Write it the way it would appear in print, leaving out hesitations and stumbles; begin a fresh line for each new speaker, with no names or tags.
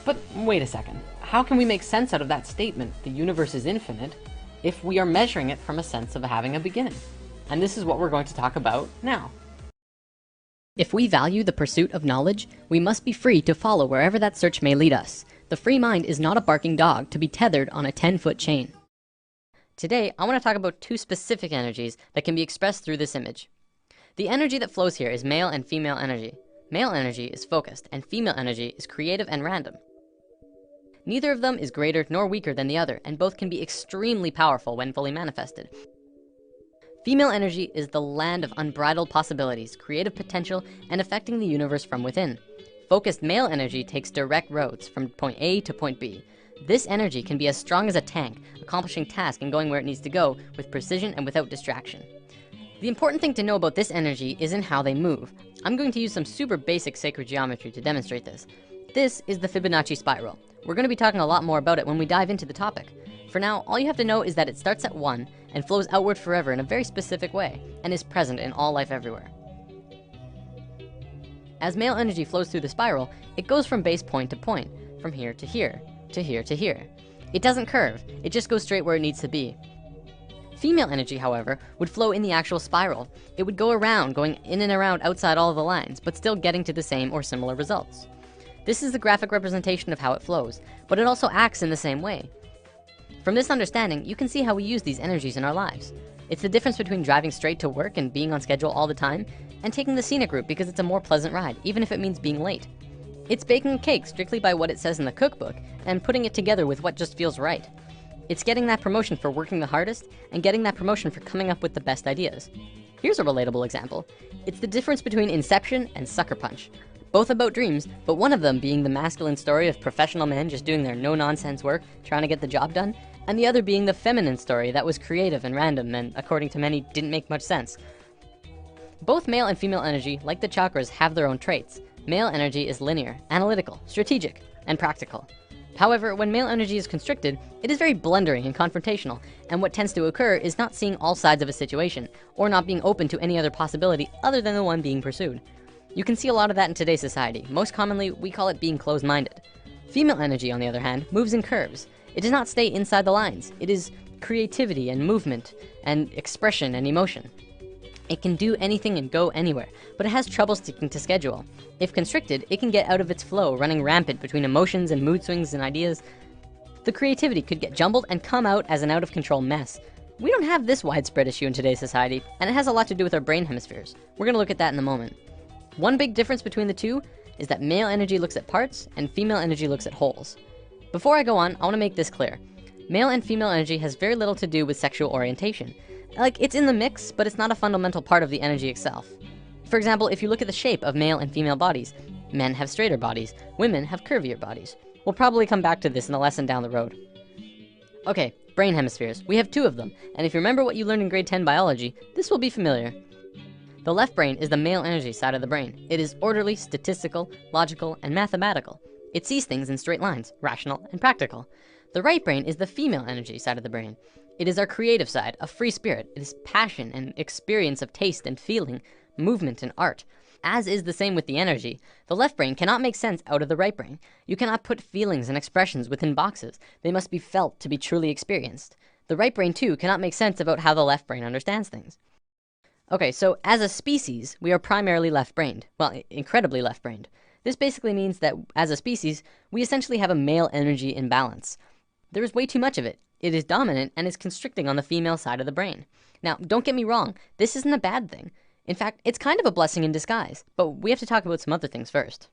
But wait a second. How can we make sense out of that statement, the universe is infinite, if we are measuring it from a sense of having a beginning? And this is what we're going to talk about now.
If we value the pursuit of knowledge, we must be free to follow wherever that search may lead us. The free mind is not a barking dog to be tethered on a 10-foot chain. Today, I want to talk about two specific energies that can be expressed through this image. The energy that flows here is male and female energy. Male energy is focused, and female energy is creative and random. Neither of them is greater nor weaker than the other, and both can be extremely powerful when fully manifested. Female energy is the land of unbridled possibilities, creative potential, and affecting the universe from within. Focused male energy takes direct roads from point A to point B. This energy can be as strong as a tank, accomplishing tasks and going where it needs to go with precision and without distraction. The important thing to know about this energy isn't how they move. I'm going to use some super basic sacred geometry to demonstrate this. This is the Fibonacci spiral. We're going to be talking a lot more about it when we dive into the topic. For now, all you have to know is that it starts at 1 and flows outward forever in a very specific way, and is present in all life everywhere. As male energy flows through the spiral, it goes from base point to point, from here to here, to here to here. It doesn't curve, it just goes straight where it needs to be. Female energy, however, would flow in the actual spiral. It would go around, going in and around outside all of the lines, but still getting to the same or similar results. This is the graphic representation of how it flows, but it also acts in the same way. From this understanding, you can see how we use these energies in our lives. It's the difference between driving straight to work and being on schedule all the time, and taking the scenic route because it's a more pleasant ride, even if it means being late. It's baking a cake strictly by what it says in the cookbook, and putting it together with what just feels right. It's getting that promotion for working the hardest, and getting that promotion for coming up with the best ideas. Here's a relatable example. It's the difference between Inception and Sucker Punch. Both about dreams, but one of them being the masculine story of professional men just doing their no-nonsense work, trying to get the job done, and the other being the feminine story that was creative and random and, according to many, didn't make much sense. Both male and female energy, like the chakras, have their own traits. Male energy is linear, analytical, strategic, and practical. However, when male energy is constricted, it is very blundering and confrontational, and what tends to occur is not seeing all sides of a situation, or not being open to any other possibility other than the one being pursued. You can see a lot of that in today's society. Most commonly, we call it being closed-minded. Female energy, on the other hand, moves in curves. It does not stay inside the lines. It is creativity and movement and expression and emotion. It can do anything and go anywhere, but it has trouble sticking to schedule. If constricted, it can get out of its flow, running rampant between emotions and mood swings and ideas. The creativity could get jumbled and come out as an out-of-control mess. We don't have this widespread issue in today's society, and it has a lot to do with our brain hemispheres. We're gonna look at that in a moment. One big difference between the two is that male energy looks at parts and female energy looks at wholes. Before I go on, I wanna make this clear. Male and female energy has very little to do with sexual orientation. Like, it's in the mix, but it's not a fundamental part of the energy itself. For example, if you look at the shape of male and female bodies, men have straighter bodies, women have curvier bodies. We'll probably come back to this in a lesson down the road. Okay, brain hemispheres. We have two of them, and if you remember what you learned in grade 10 biology, this will be familiar. The left brain is the male energy side of the brain. It is orderly, statistical, logical, and mathematical. It sees things in straight lines, rational and practical. The right brain is the female energy side of the brain. It is our creative side, a free spirit. It is passion and experience of taste and feeling, movement and art. As is the same with the energy, the left brain cannot make sense out of the right brain. You cannot put feelings and expressions within boxes. They must be felt to be truly experienced. The right brain, too, cannot make sense about how the left brain understands things. Okay, so as a species, we are primarily left-brained. Well, incredibly left-brained. This basically means that as a species, we essentially have a male energy imbalance. There is way too much of it. It is dominant and is constricting on the female side of the brain. Now, don't get me wrong, this isn't a bad thing. In fact, it's kind of a blessing in disguise, but we have to talk about some other things first.